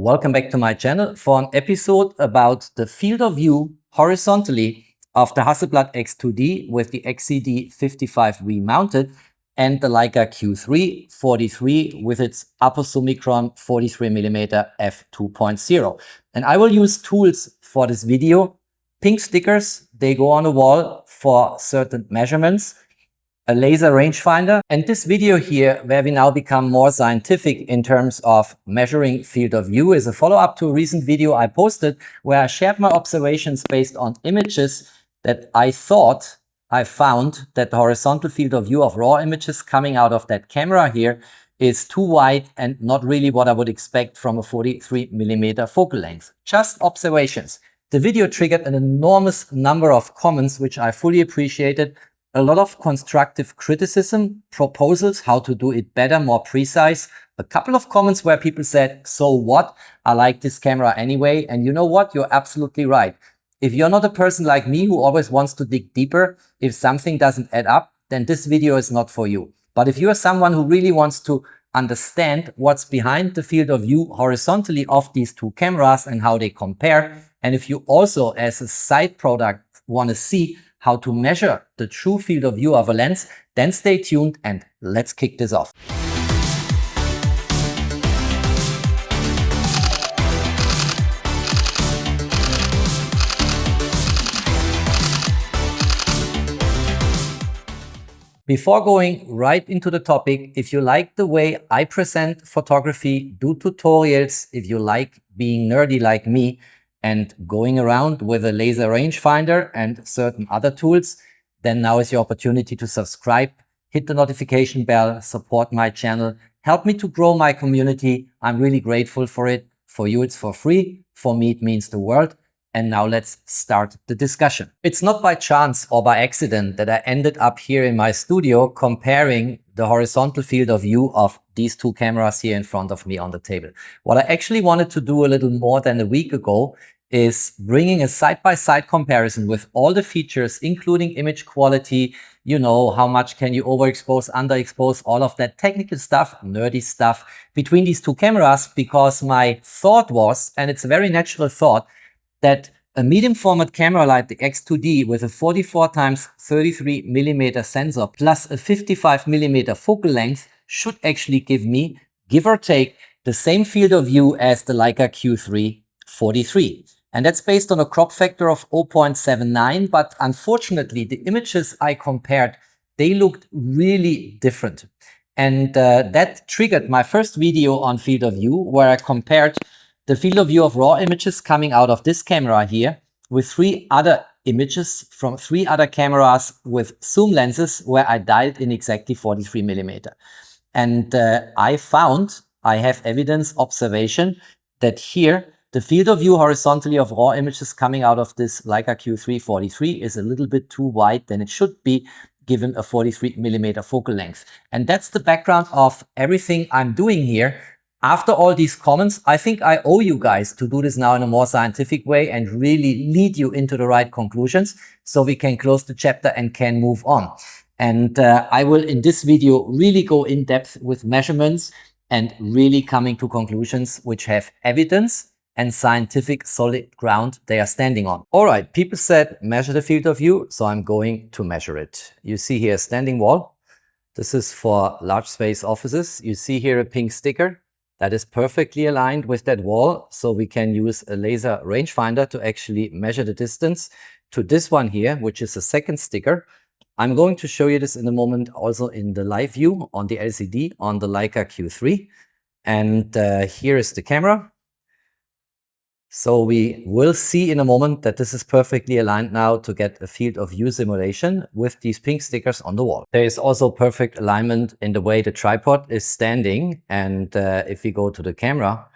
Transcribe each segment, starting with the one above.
Welcome back to my channel for an episode about the field of view horizontally of the Hasselblad X2D with the XCD 55V mounted and the Leica Q3 43 with its aposomicron 43mm f2.0. And I will use tools for this video. Pink stickers, they go on a wall for certain measurements. A laser rangefinder, and this video here, where we now become more scientific in terms of measuring field of view, is a follow-up to a recent video I posted where I shared my observations based on images that I thought I found that the horizontal field of view of raw images coming out of that camera here is too wide and not really what I would expect from a 43mm focal length. Just observations. The video triggered an enormous number of comments, which I fully appreciated. A lot of constructive criticism, proposals how to do it better, more precise. A couple of comments where people said, so what? I like this camera anyway. And you know what? You're absolutely right. If you're not a person like me who always wants to dig deeper, if something doesn't add up, then this video is not for you. But if you are someone who really wants to understand what's behind the field of view horizontally of these two cameras and how they compare, and if you also as a side product want to see how to measure the true field of view of a lens, then stay tuned and let's kick this off. Before going right into the topic, if you like the way I present photography, do tutorials, if you like being nerdy like me, and going around with a laser rangefinder and certain other tools, then now is your opportunity to subscribe, hit the notification bell, support my channel, help me to grow my community. I'm really grateful for it. For you, it's for free. For me, it means the world. And now let's start the discussion. It's not by chance or by accident that I ended up here in my studio comparing the horizontal field of view of these two cameras here in front of me on the table. What I actually wanted to do a little more than a week ago is bringing a side-by-side comparison with all the features, including image quality, you know, how much can you overexpose, underexpose, all of that technical stuff, nerdy stuff between these two cameras, because my thought was, and it's a very natural thought, that a medium format camera like the X2D with a 44x33mm sensor plus a 55mm focal length should actually give me, give or take, the same field of view as the Leica Q3 43. And that's based on a crop factor of 0.79, but unfortunately the images I compared, they looked really different. And that triggered my first video on field of view, where I compared the field of view of raw images coming out of this camera here with 3 other images from 3 other cameras with zoom lenses where I dialed in exactly 43mm. And I found, I have evidence, observation, that here the field of view horizontally of raw images coming out of this Leica Q3 43 is a little bit too wide than it should be given a 43mm focal length. And that's the background of everything I'm doing here. After all these comments, I think I owe you guys to do this now in a more scientific way and really lead you into the right conclusions so we can close the chapter and can move on. And I will in this video really go in depth with measurements and really coming to conclusions which have evidence and scientific solid ground they are standing on. All right, people said measure the field of view, so I'm going to measure it. You see here a standing wall. This is for large space offices. You see here a pink sticker. That is perfectly aligned with that wall, so we can use a laser rangefinder to actually measure the distance to this one here, which is a second sticker. I'm going to show you this in a moment also in the live view on the LCD on the Leica Q3. And here is the camera. So we will see in a moment that this is perfectly aligned now to get a field of view simulation with these pink stickers on the wall. There is also perfect alignment in the way the tripod is standing. And if we go to the camera,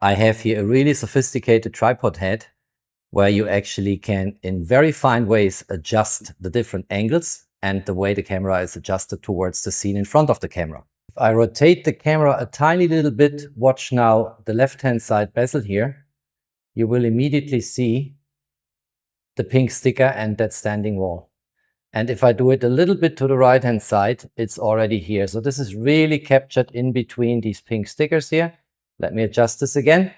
I have here a really sophisticated tripod head where you actually can, in very fine ways, adjust the different angles and the way the camera is adjusted towards the scene in front of the camera. If I rotate the camera a tiny little bit, watch now the left-hand side bezel here, you will immediately see the pink sticker and that standing wall. And if I do it a little bit to the right hand side, it's already here. So this is really captured in between these pink stickers here. Let me adjust this again.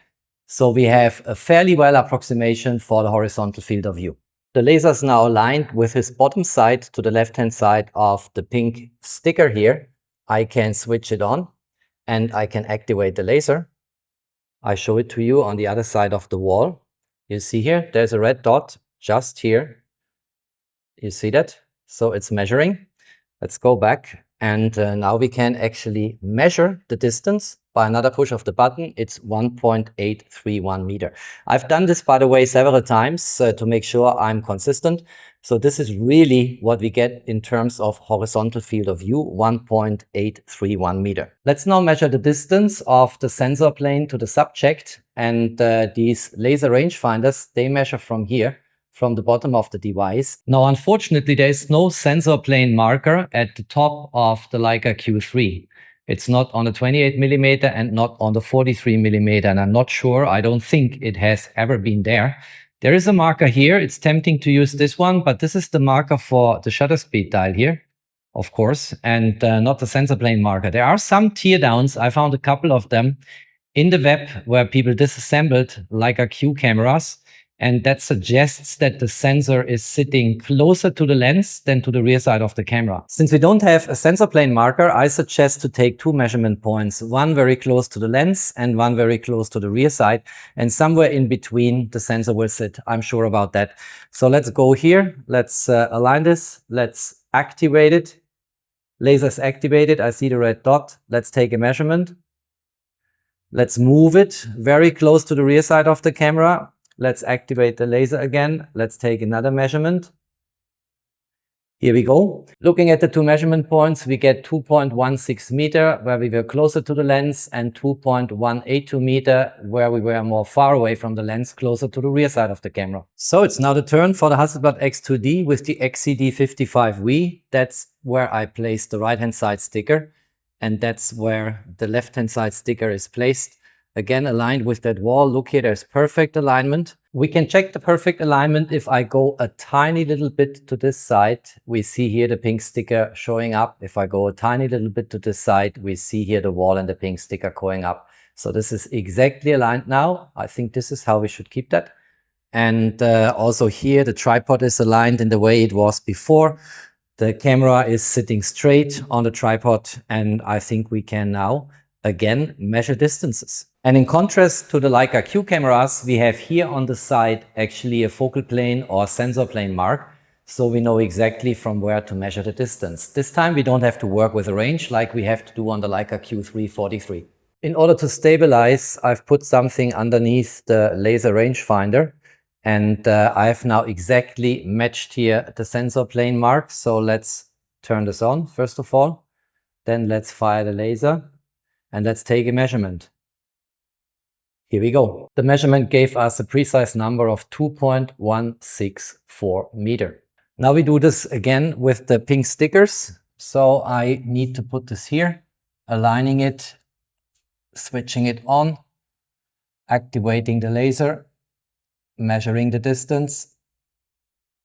So we have a fairly well approximation for the horizontal field of view. The laser is now aligned with his bottom side to the left-hand side of the pink sticker here. I can switch it on and I can activate the laser. I show it to you on the other side of the wall. You see here, there's a red dot just here. You see that? So it's measuring. Let's go back. And now we can actually measure the distance by another push of the button. It's 1.831 meter. I've done this, by the way, several times to make sure I'm consistent. So this is really what we get in terms of horizontal field of view, 1.831 meter. Let's now measure the distance of the sensor plane to the subject. And these laser rangefinders, they measure from here, from the bottom of the device. Now, unfortunately, there is no sensor plane marker at the top of the Leica Q3. It's not on the 28mm and not on the 43mm, and I'm not sure, I don't think it has ever been there. There is a marker here. It's tempting to use this one, but this is the marker for the shutter speed dial here, of course, and not the sensor plane marker. There are some teardowns. I found a couple of them in the web where people disassembled Leica Q cameras, and that suggests that the sensor is sitting closer to the lens than to the rear side of the camera. Since we don't have a sensor plane marker, I suggest to take two measurement points, one very close to the lens and one very close to the rear side, and somewhere in between the sensor will sit. I'm sure about that. So let's go here. Let's align this. Let's activate it. Laser's activated. I see the red dot. Let's take a measurement. Let's move it very close to the rear side of the camera. Let's activate the laser again. Let's take another measurement. Here we go. Looking at the two measurement points, we get 2.16 meter where we were closer to the lens and 2.182 meter where we were more far away from the lens, closer to the rear side of the camera. So it's now the turn for the Hasselblad X2D with the XCD 55V. That's where I placed the right-hand side sticker, and that's where the left-hand side sticker is placed. Again, aligned with that wall. Look here, there's perfect alignment. We can check the perfect alignment if I go a tiny little bit to this side. We see here the pink sticker showing up. If I go a tiny little bit to this side, we see here the wall and the pink sticker going up. So this is exactly aligned now. I think this is how we should keep that. And also here, the tripod is aligned in the way it was before. The camera is sitting straight on the tripod, and I think we can now again measure distances. And in contrast to the Leica Q cameras, we have here on the side actually a focal plane or sensor plane mark. So we know exactly from where to measure the distance. This time we don't have to work with a range like we have to do on the Leica Q3 43. In order to stabilize, I've put something underneath the laser rangefinder. And I've now exactly matched here the sensor plane mark. So let's turn this on first of all. Then let's fire the laser and let's take a measurement. Here we go. The measurement gave us a precise number of 2.164 meter. Now we do this again with the pink stickers. So I need to put this here, aligning it, switching it on, activating the laser, measuring the distance.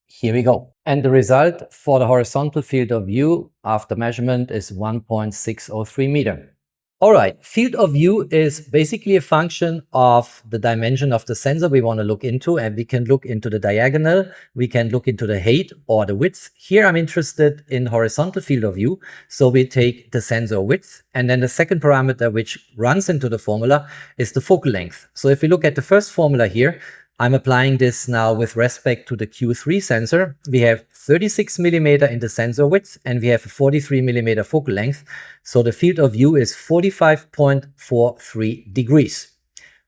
Here we go. And the result for the horizontal field of view after measurement is 1.603 meter. All right, field of view is basically a function of the dimension of the sensor we want to look into, and we can look into the diagonal, we can look into the height or the width. Here I'm interested in horizontal field of view, so we take the sensor width, and then the second parameter which runs into the formula is the focal length. So if we look at the first formula here, I'm applying this now with respect to the Q3 sensor. We have 36mm in the sensor width and we have a 43mm focal length. So the field of view is 45.43 degrees.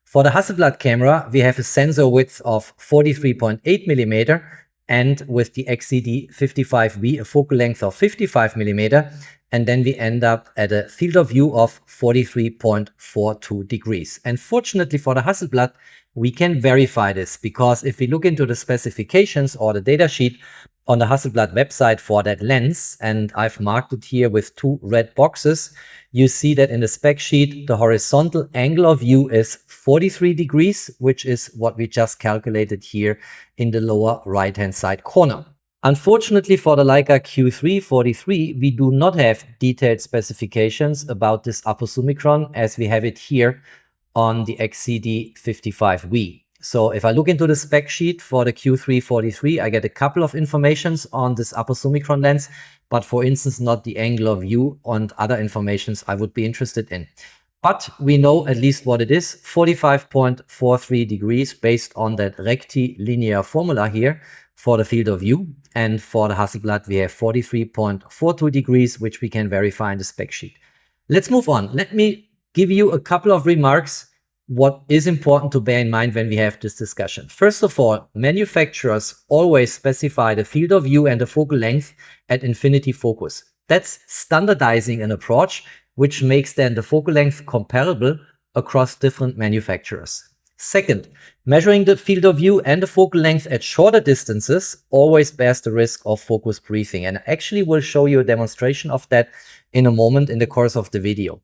For the Hasselblad camera, we have a sensor width of 43.8mm and with the XCD 55V a focal length of 55mm. And then we end up at a field of view of 43.42 degrees. And fortunately for the Hasselblad, we can verify this because if we look into the specifications or the datasheet on the Hasselblad website for that lens, and I've marked it here with two red boxes, you see that in the spec sheet, the horizontal angle of view is 43 degrees, which is what we just calculated here in the lower right-hand side corner. Unfortunately for the Leica Q3 43, we do not have detailed specifications about this aposumicron as we have it here on the XCD 55V. So if I look into the spec sheet for the Q3 43, I get a couple of informations on this upper summicron lens, but for instance, not the angular view and other informations I would be interested in. But we know at least what it is, 45.43 degrees based on that rectilinear formula here for the field of view. And for the Hasselblad, we have 43.42 degrees, which we can verify in the spec sheet. Let's move on. Let me give you a couple of remarks what is important to bear in mind when we have this discussion. First of all, manufacturers always specify the field of view and the focal length at infinity focus. That's standardizing an approach, which makes then the focal length comparable across different manufacturers. Second, measuring the field of view and the focal length at shorter distances always bears the risk of focus breathing. And I actually will show you a demonstration of that in a moment in the course of the video.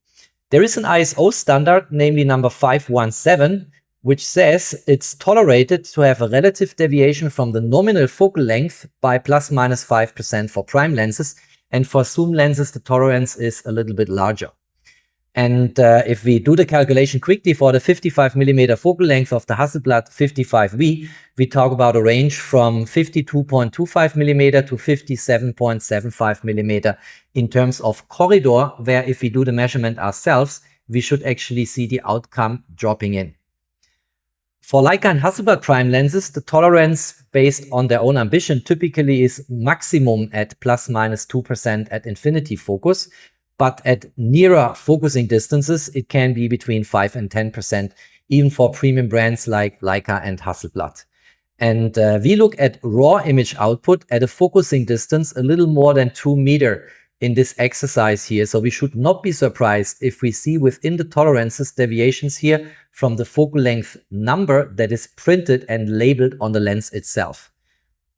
There is an ISO standard, namely number 517, which says it's tolerated to have a relative deviation from the nominal focal length by plus minus 5% for prime lenses. And for zoom lenses, the tolerance is a little bit larger. And if we do the calculation quickly for the 55mm focal length of the Hasselblad 55V, we talk about a range from 52.25mm to 57.75mm in terms of corridor, where if we do the measurement ourselves, we should actually see the outcome dropping in. For Leica and Hasselblad prime lenses, the tolerance based on their own ambition typically is maximum at plus minus 2% at infinity focus. But at nearer focusing distances, it can be between 5 and 10%, even for premium brands like Leica and Hasselblad. And we look at raw image output at a focusing distance a little more than 2 meters in this exercise here. So we should not be surprised if we see within the tolerances deviations here from the focal length number that is printed and labeled on the lens itself.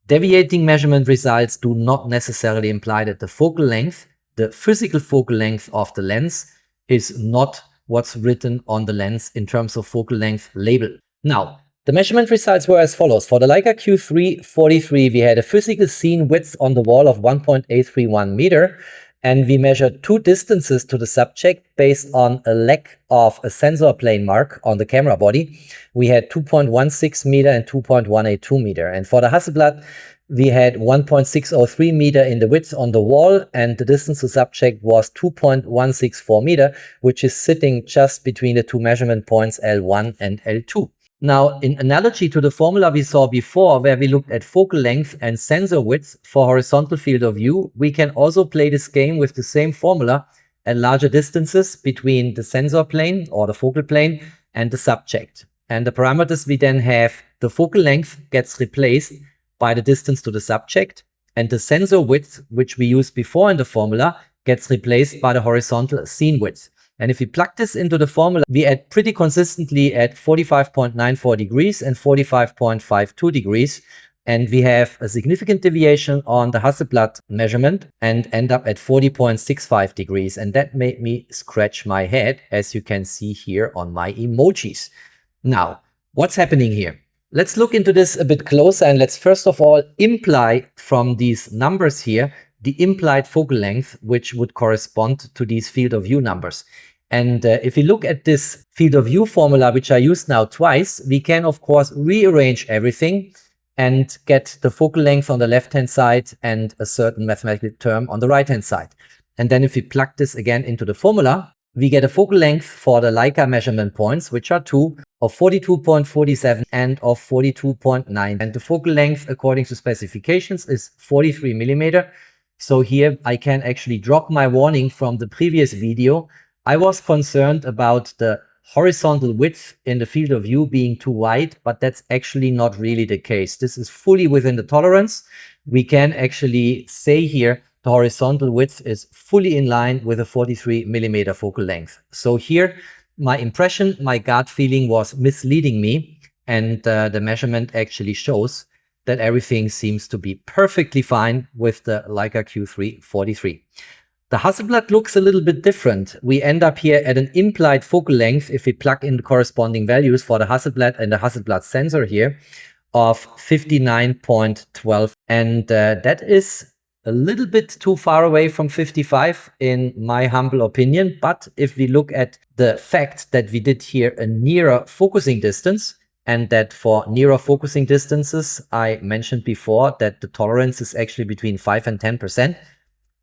Deviating measurement results do not necessarily imply that the focal length, the physical focal length of the lens, is not what's written on the lens in terms of focal length label. Now, the measurement results were as follows. For the Leica Q3 43, we had a physical scene width on the wall of 1.831 meter, and we measured two distances to the subject based on a lack of a sensor plane mark on the camera body. We had 2.16 meter and 2.182 meter. And for the Hasselblad, we had 1.603 meter in the width on the wall, and the distance to subject was 2.164 meter, which is sitting just between the two measurement points L1 and L2. Now, in analogy to the formula we saw before, where we looked at focal length and sensor width for horizontal field of view, we can also play this game with the same formula at larger distances between the sensor plane or the focal plane and the subject. And the parameters we then have, the focal length gets replaced by the distance to the subject, and the sensor width, which we used before in the formula, gets replaced by the horizontal scene width. And if we plug this into the formula, we add pretty consistently at 45.94 degrees and 45.52 degrees. And we have a significant deviation on the Hasselblad measurement and end up at 40.65 degrees. And that made me scratch my head, as you can see here on my emojis. Now, what's happening here? Let's look into this a bit closer, and let's first of all imply from these numbers here the implied focal length, which would correspond to these field of view numbers. And if we look at this field of view formula, which I used now twice, we can of course rearrange everything and get the focal length on the left-hand side and a certain mathematical term on the right-hand side. And then if we plug this again into the formula, we get a focal length for the Leica measurement points, which are two, of 42.47 and of 42.9. And the focal length, according to specifications, is 43 millimeter. So here I can actually drop my warning from the previous video. I was concerned about the horizontal width in the field of view being too wide, but that's actually not really the case. This is fully within the tolerance. We can actually say here the horizontal width is fully in line with a 43 millimeter focal length. So here my impression, my gut feeling was misleading me, and the measurement actually shows that everything seems to be perfectly fine with the Leica Q3 43. The Hasselblad looks a little bit different. We end up here at an implied focal length, if we plug in the corresponding values for the Hasselblad and the Hasselblad sensor here, of 59.12. And that is a little bit too far away from 55 in my humble opinion. But if we look at the fact that we did here a nearer focusing distance, and that for nearer focusing distances, I mentioned before that the tolerance is actually between 5 and 10%.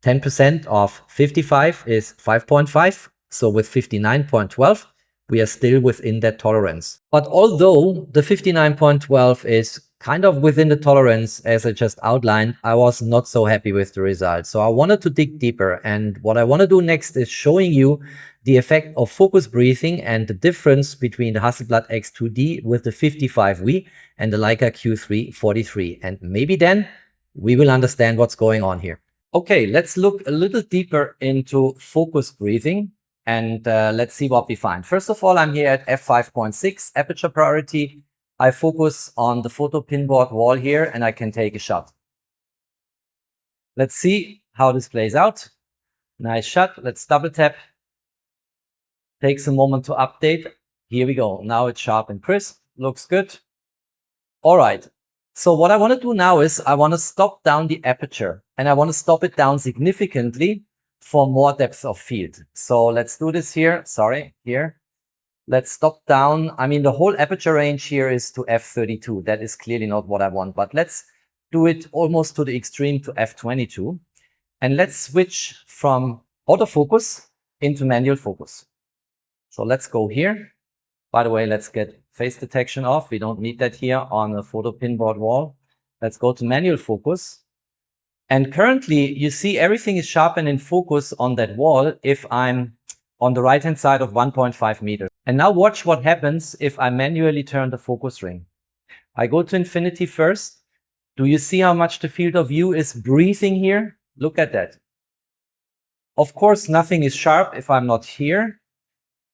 10% of 55 is 5.5. So with 59.12, we are still within that tolerance. But although the 59.12 is kind of within the tolerance, as I just outlined, I was not so happy with the result. So I wanted to dig deeper. And what I want to do next is showing you the effect of focus breathing and the difference between the Hasselblad X2D with the 55V and the Leica Q3 43. And maybe then we will understand what's going on here. Okay, let's look a little deeper into focus breathing. And let's see what we find. First of all, I'm here at f5.6 aperture priority. I focus on the photo pinboard wall here and I can take a shot. Let's see how this plays out. Nice shot. Let's double tap. Takes a moment to update. Here we go. Now it's sharp and crisp. Looks good. All right. So what I want to do now is I want to stop down the aperture and I want to stop it down significantly for more depth of field. So let's do this here. Sorry, here. Let's stop down. I mean, the whole aperture range here is to f32. That is clearly not what I want, but let's do it almost to the extreme to f22. And let's switch from autofocus into manual focus. So let's go here. By the way, let's get face detection off. We don't need that here on a photo pinboard wall. Let's go to manual focus. And currently, you see everything is sharp and in focus on that wall if I'm on the right-hand side of 1.5 meters. And now watch what happens if I manually turn the focus ring. I go to infinity first. Do you see how much the field of view is breathing here? Look at that. Of course, nothing is sharp if I'm not here.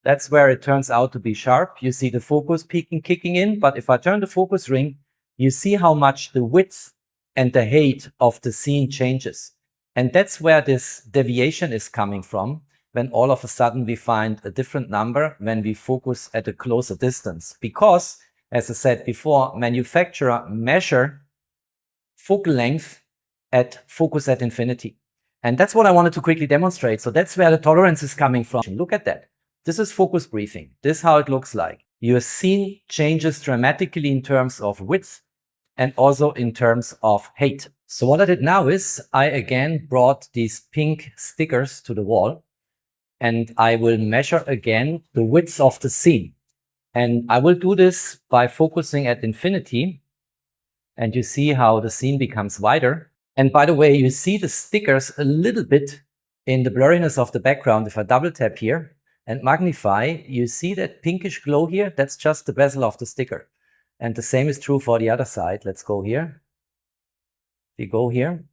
That's where it turns out to be sharp. You see the focus peaking, kicking in. But if I turn the focus ring, you see how much the width and the height of the scene changes. And that's where this deviation is coming from, when all of a sudden we find a different number when we focus at a closer distance. Because, as I said before, manufacturer measure focal length at focus at infinity. And that's what I wanted to quickly demonstrate. So that's where the tolerance is coming from. Look at that. This is focus breathing. This is how it looks like. Your scene changes dramatically in terms of width and also in terms of height. So what I did now is I again brought these pink stickers to the wall and I will measure again the width of the scene. And I will do this by focusing at infinity. And you see how the scene becomes wider. And by the way, you see the stickers a little bit in the blurriness of the background. If I double tap here and magnify, you see that pinkish glow here. That's just the bezel of the sticker. And the same is true for the other side. Let's go here. We go here.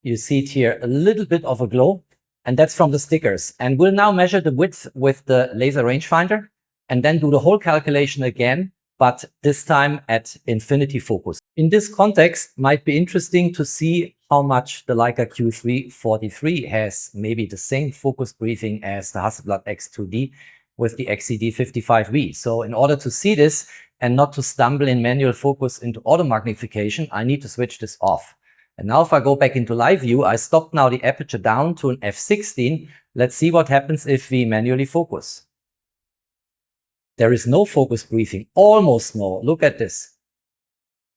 You see it here, a little bit of a glow, and that's from the stickers. And we'll now measure the width with the laser rangefinder and then do the whole calculation again, but this time at infinity focus. In this context, might be interesting to see how much the Leica Q3 43 has maybe the same focus breathing as the Hasselblad X2D with the XCD 55V. So in order to see this, and not to stumble in manual focus into auto magnification, I need to switch this off. And now if I go back into live view, I stopped now the aperture down to an f16. Let's see what happens if we manually focus. There is no focus breathing, almost no. Look at this.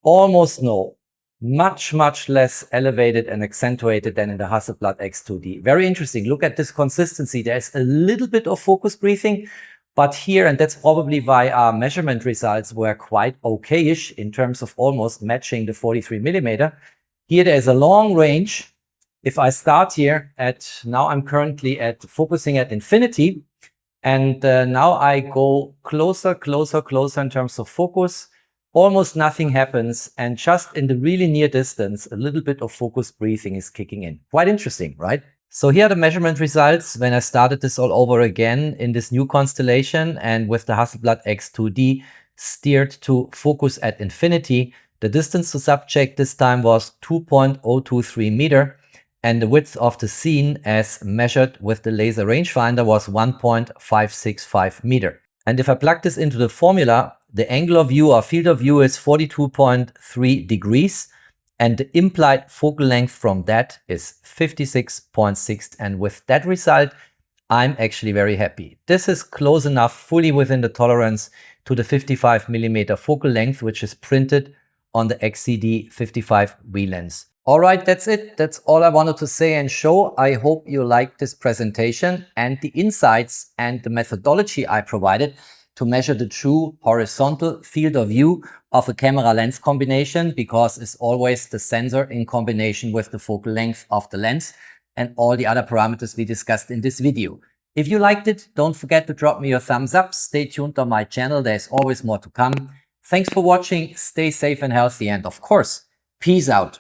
Almost no. Much, much less elevated and accentuated than in the Hasselblad X2D. Very interesting. Look at this consistency. There's a little bit of focus breathing. But here, and that's probably why our measurement results were quite okay-ish in terms of almost matching the 43mm. Here there's a long range. If I start here at, now I'm currently at focusing at infinity. And now I go closer, closer, closer in terms of focus. Almost nothing happens. And just in the really near distance, a little bit of focus breathing is kicking in. Quite interesting, right? So here are the measurement results when I started this all over again in this new constellation and with the Hasselblad X2D steered to focus at infinity. The distance to subject this time was 2.023 meter and the width of the scene as measured with the laser rangefinder was 1.565 meter. And if I plug this into the formula, the angle of view or field of view is 42.3 degrees. and the implied focal length from that is 56.6. And with that result, I'm actually very happy. This is close enough, fully within the tolerance to the 55mm focal length, which is printed on the XCD 55V lens. All right, that's it. That's all I wanted to say and show. I hope you liked this presentation and the insights and the methodology I provided to measure the true horizontal field of view of a camera lens combination, because it's always the sensor in combination with the focal length of the lens and all the other parameters we discussed in this video. If you liked it, don't forget to drop me a thumbs up. Stay tuned on my channel. There's always more to come. Thanks for watching. Stay safe and healthy. And of course, peace out.